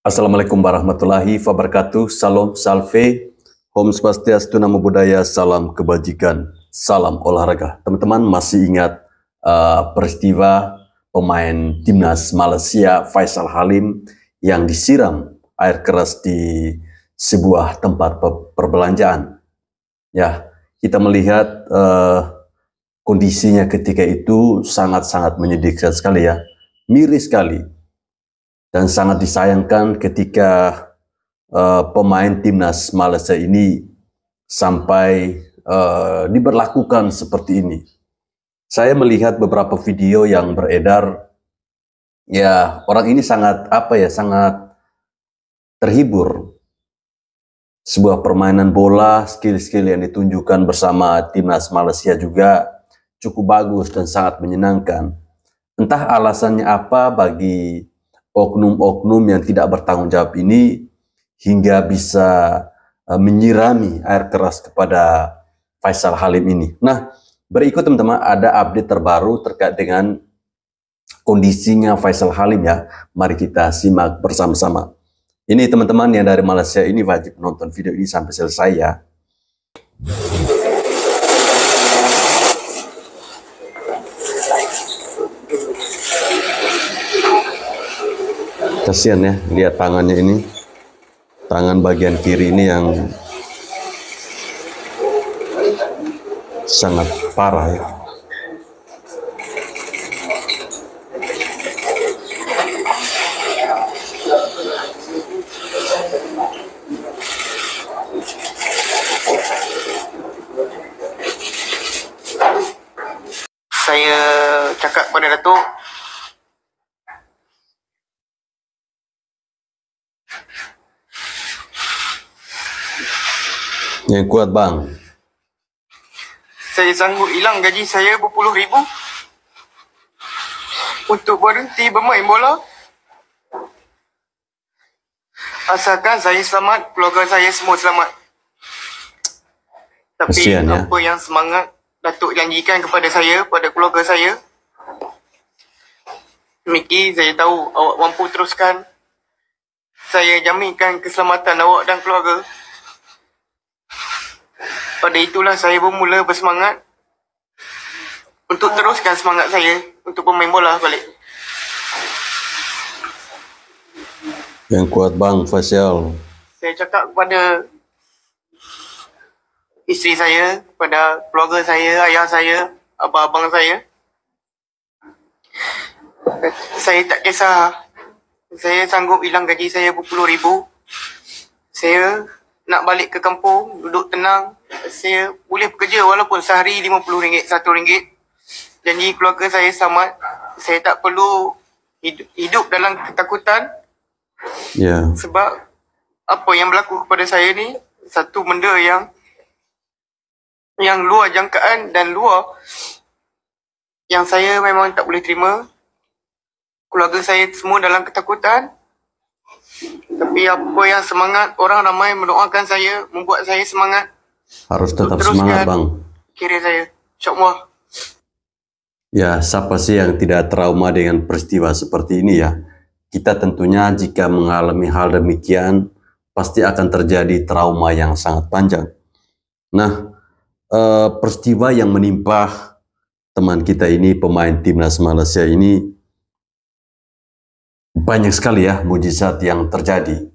Assalamualaikum warahmatullahi wabarakatuh. Salam salve, Om Swastiastu, Namo Buddhaya, salam kebajikan, salam olahraga. Teman-teman masih ingat peristiwa pemain timnas Malaysia Faisal Halim yang disiram air keras di sebuah tempat perbelanjaan? Ya, kita melihat kondisinya ketika itu sangat-sangat menyedihkan sekali ya, miris sekali. Dan sangat disayangkan ketika pemain timnas Malaysia ini sampai diberlakukan seperti ini. Saya melihat beberapa video yang beredar, ya orang ini sangat sangat terhibur. Sebuah permainan bola, skill-skill yang ditunjukkan bersama timnas Malaysia juga cukup bagus dan sangat menyenangkan. Entah alasannya apa bagi oknum-oknum yang tidak bertanggung jawab ini hingga bisa menyirami air keras kepada Faisal Halim ini. Nah, berikut teman-teman ada update terbaru terkait dengan kondisinya Faisal Halim ya. Mari kita simak bersama-sama. Ini teman-teman yang dari Malaysia ini wajib nonton video ini sampai selesai ya. Kasihan ya, lihat tangannya ini. Tangan bagian kiri ini yang sangat parah ya. Saya cakap kepada Datuk, yang kuat bang. saya sanggup hilang gaji saya berpuluh ribu untuk berhenti bermain bola. Asalkan saya selamat, keluarga saya semua selamat. Tapi Kasihan, ya. apa yang semangat Datuk janjikan kepada saya, pada keluarga saya, Miki, saya tahu awak mampu teruskan. Saya jaminkan keselamatan awak dan keluarga. Pada itulah saya bermula bersemangat untuk teruskan semangat saya untuk bermain bola balik. Yang kuat bang Faisal. Saya cakap kepada isteri saya, kepada keluarga saya, ayah saya, abang-abang saya tak kisah saya sanggup hilang gaji saya berpuluh ribu. Saya nak balik ke kampung, duduk tenang. Saya boleh bekerja walaupun sehari RM50, RM1. Janji keluarga saya selamat. Saya tak perlu hidup dalam ketakutan. Ya. Sebab apa yang berlaku kepada saya ni satu benda yang luar jangkaan dan luar, yang saya memang tak boleh terima. Keluarga saya semua dalam ketakutan. Tapi apa yang semangat, orang ramai mendoakan saya, membuat saya semangat. Harus tetap semangat bang. Kira saya, insyaAllah. Ya, siapa sih yang tidak trauma dengan peristiwa seperti ini ya? Kita tentunya jika mengalami hal demikian, pasti akan terjadi trauma yang sangat panjang. Nah, peristiwa yang menimpa teman kita ini, pemain timnas Malaysia ini, banyak sekali ya mujizat yang terjadi.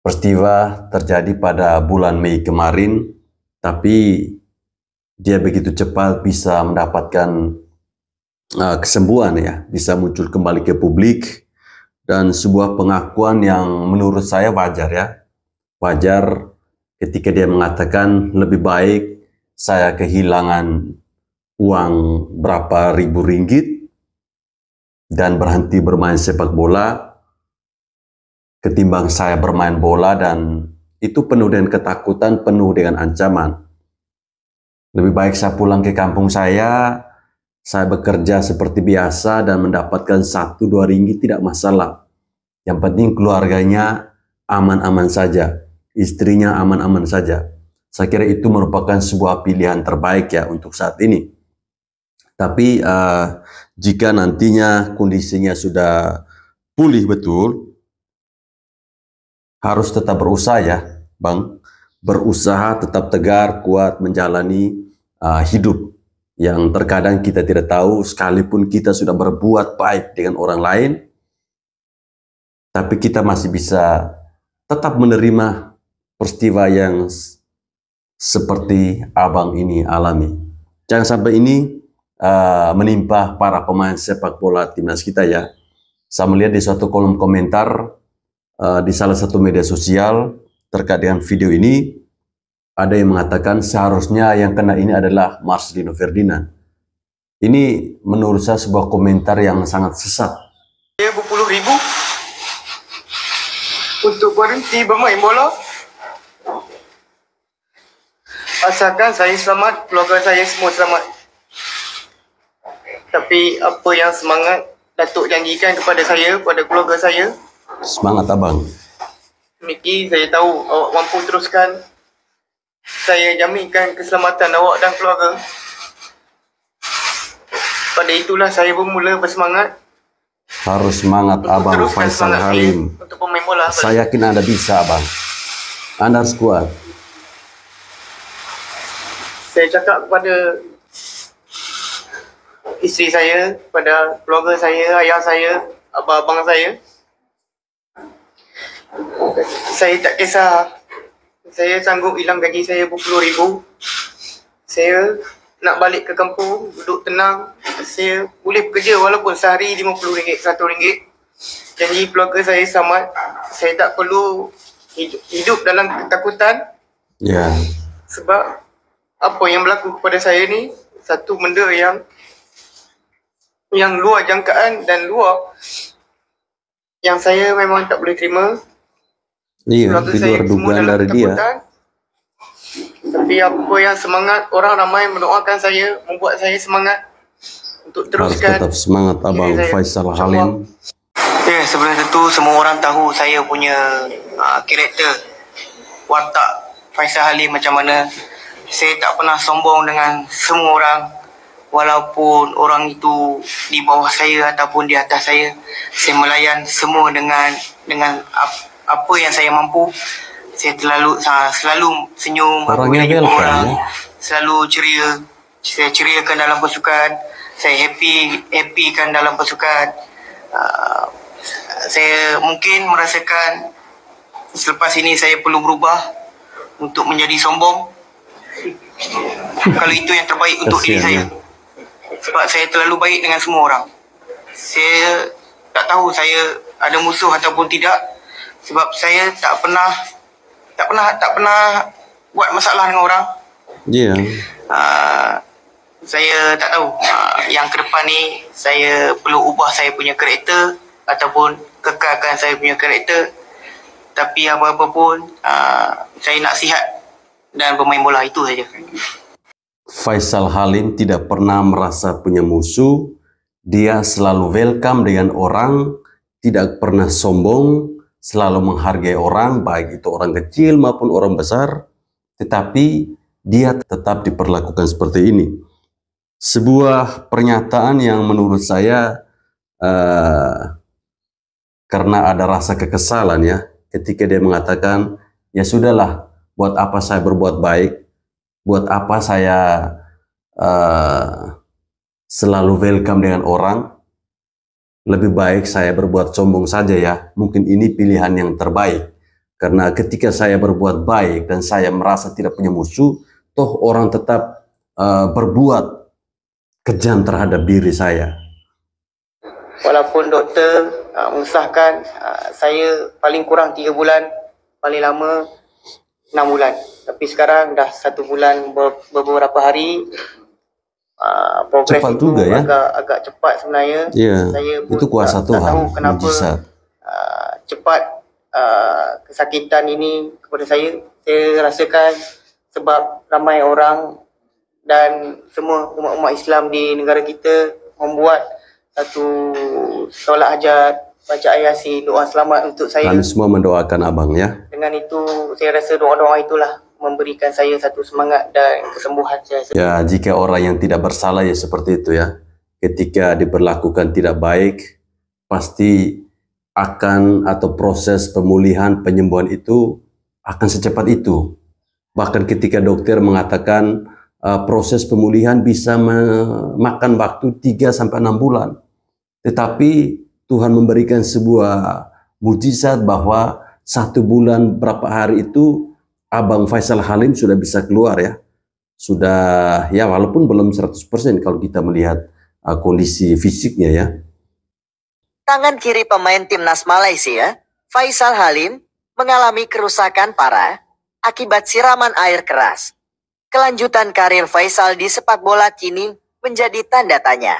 Peristiwa terjadi pada bulan Mei kemarin, tapi dia begitu cepat bisa mendapatkan kesembuhan ya, bisa muncul kembali ke publik, dan sebuah pengakuan yang menurut saya wajar ya. Wajar ketika dia mengatakan lebih baik saya kehilangan uang berapa ribu ringgit dan berhenti bermain sepak bola ketimbang saya bermain bola dan itu penuh dengan ketakutan, penuh dengan ancaman. Lebih baik saya pulang ke kampung saya bekerja seperti biasa dan mendapatkan 1-2 ringgit tidak masalah. Yang penting keluarganya aman-aman saja, istrinya aman-aman saja. Saya kira itu merupakan sebuah pilihan terbaik ya untuk saat ini. Tapi jika nantinya kondisinya sudah pulih betul, harus tetap berusaha ya, Bang. Berusaha tetap tegar, kuat menjalani hidup yang terkadang kita tidak tahu, sekalipun kita sudah berbuat baik dengan orang lain, tapi kita masih bisa tetap menerima peristiwa yang seperti abang ini alami. Jangan sampai ini menimpa para pemain sepak bola timnas kita ya. Saya melihat di suatu kolom komentar di salah satu media sosial terkait dengan video ini, ada yang mengatakan seharusnya yang kena ini adalah Marcelino Ferdinand. Ini menurut saya sebuah komentar yang sangat sesat. Saya berpuluh-ribu untuk berhenti bermain bola. Asalkan saya selamat, keluarga saya semua selamat. Tapi apa yang semangat Datuk janjikan kepada saya, pada keluarga saya, semangat abang. Miki, saya tahu awak mampu teruskan. Saya jaminkan keselamatan awak dan keluarga. Pada itulah saya bermula bersemangat. Harus semangat abang Faisal Halim. Untuk pemain bola. Saya yakin Anda bisa abang. Anda harus kuat. Saya cakap kepada isteri saya, kepada keluarga saya, ayah saya, abang-abang saya tak kisah. Saya sanggup hilang gaji saya berpuluh-ribu. Saya nak balik ke kampung, duduk tenang. Saya boleh bekerja walaupun sehari RM50, RM100. Janji keluarga saya selamat. Saya tak perlu hidup dalam ketakutan. Ya. Sebab apa yang berlaku kepada saya ni satu benda yang luar jangkaan dan luar, yang saya memang tak boleh terima. Iya, di luar dugaan dari dia. Tapi apa yang semangat, orang ramai mendoakan saya, membuat saya semangat untuk teruskan. Harus tetap semangat abang Faisal Halim. Ya, sebelum itu semua orang tahu saya punya karakter, watak Faisal Halim macam mana. Saya tak pernah sombong dengan semua orang, walaupun orang itu di bawah saya ataupun di atas saya. Saya melayan semua dengan apa yang saya mampu. Saya selalu senyum orangnya welcome, selalu ceria. Saya ceriakan dalam pasukan. Saya happykan dalam pasukan. Saya mungkin merasakan selepas ini saya perlu berubah untuk menjadi sombong. Kalau itu yang terbaik untuk diri saya. Sebab saya terlalu baik dengan semua orang. Saya tak tahu saya ada musuh ataupun tidak. Sebab saya tak pernah buat masalah dengan orang. Ya. Saya tak tahu yang ke depan ni saya perlu ubah saya punya karakter ataupun kekalkan saya punya karakter. Tapi apa-apa pun saya nak sihat dan bermain bola, itu saja. Faisal Halim tidak pernah merasa punya musuh. Dia selalu welcome dengan orang, tidak pernah sombong, selalu menghargai orang, baik itu orang kecil maupun orang besar. Tetapi dia tetap diperlakukan seperti ini. Sebuah pernyataan yang menurut saya karena ada rasa kekesalan ya, ketika dia mengatakan, ya sudahlah, buat apa saya berbuat baik, buat apa saya selalu welcome dengan orang, lebih baik saya berbuat sombong saja ya. Mungkin ini pilihan yang terbaik. Karena ketika saya berbuat baik dan saya merasa tidak punya musuh, toh orang tetap berbuat kejam terhadap diri saya. Walaupun doktor mengesahkan saya paling kurang 3 bulan, paling lama 6 bulan. Tapi sekarang dah 1 bulan beberapa hari. Progres cepat itu juga ya? agak cepat sebenarnya. Iya, saya pun itu kuasa tak Tuhan, tahu kenapa mujizat. Cepat kesakitan ini kepada saya. Saya rasakan sebab ramai orang dan semua umat-umat Islam di negara kita membuat satu solat hajat, baca ayat Yasin, doa selamat untuk saya. Kami semua mendoakan abang ya. Dengan itu saya rasa doa-doa itulah memberikan saya satu semangat dan kesembuhan saya. Ya, jika orang yang tidak bersalah ya seperti itu ya. Ketika diperlakukan tidak baik, pasti akan atau proses pemulihan penyembuhan itu akan secepat itu. Bahkan ketika dokter mengatakan proses pemulihan bisa memakan waktu 3-6 bulan. Tetapi Tuhan memberikan sebuah mujizat bahwa 1 bulan berapa hari itu Abang Faisal Halim sudah bisa keluar ya. Sudah ya walaupun belum 100% kalau kita melihat kondisi fisiknya ya. Tangan kiri pemain timnas Malaysia, Faisal Halim, mengalami kerusakan parah akibat siraman air keras. Kelanjutan karir Faisal di sepak bola kini menjadi tanda tanya.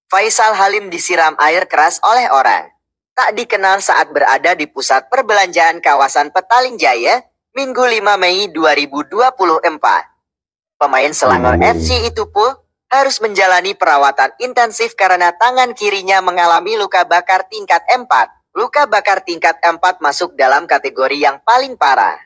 Faisal Halim disiram air keras oleh orang tak dikenal saat berada di pusat perbelanjaan kawasan Petaling Jaya, Minggu 5 Mei 2024. Pemain Selangor FC itu pun harus menjalani perawatan intensif karena tangan kirinya mengalami luka bakar tingkat 4. Luka bakar tingkat 4 masuk dalam kategori yang paling parah.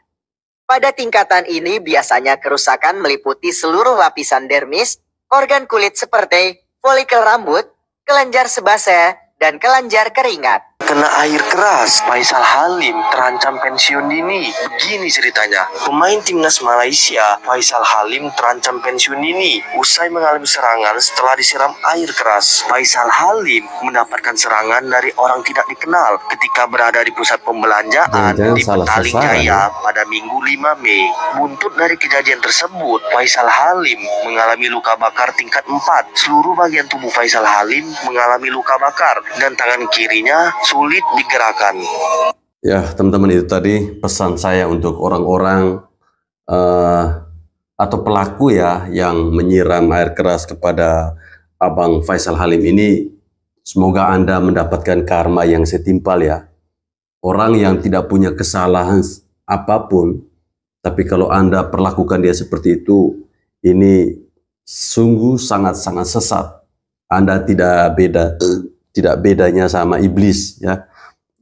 Pada tingkatan ini biasanya kerusakan meliputi seluruh lapisan dermis, organ kulit seperti folikel rambut, kelenjar sebasea, dan kelenjar keringat. Kena air keras, Faisal Halim terancam pensiun dini. Begini ceritanya, pemain timnas Malaysia, Faisal Halim terancam pensiun dini usai mengalami serangan setelah disiram air keras. Faisal Halim mendapatkan serangan dari orang tidak dikenal ketika berada di pusat pembelanjaan di Petaling Jaya pada Minggu 5 Mei. Buntut dari kejadian tersebut, Faisal Halim mengalami luka bakar tingkat 4. Seluruh bagian tubuh Faisal Halim mengalami luka bakar dan tangan kirinya sulit digerakkan. Ya teman-teman, itu tadi pesan saya untuk orang-orang atau pelaku ya yang menyiram air keras kepada Abang Faisal Halim ini. Semoga Anda mendapatkan karma yang setimpal ya. Orang yang tidak punya kesalahan apapun, tapi kalau Anda perlakukan dia seperti itu, ini sungguh sangat-sangat sesat. Anda tidak bedanya sama iblis ya.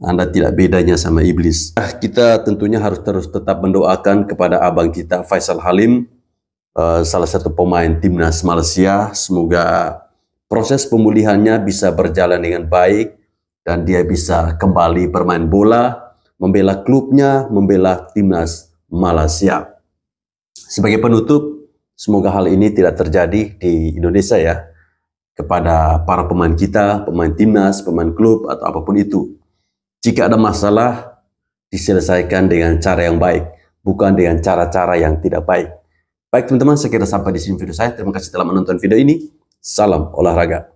Anda tidak bedanya sama iblis. Kita tentunya harus terus tetap mendoakan kepada abang kita Faisal Halim, salah satu pemain timnas Malaysia. Semoga proses pemulihannya bisa berjalan dengan baik dan dia bisa kembali bermain bola, membela klubnya, membela timnas Malaysia. Sebagai penutup, semoga hal ini tidak terjadi di Indonesia ya, kepada para pemain kita, pemain timnas, pemain klub, atau apapun itu. Jika ada masalah, diselesaikan dengan cara yang baik, bukan dengan cara-cara yang tidak baik. Baik teman-teman, saya kira sampai di sini video saya. Terima kasih telah menonton video ini. Salam olahraga.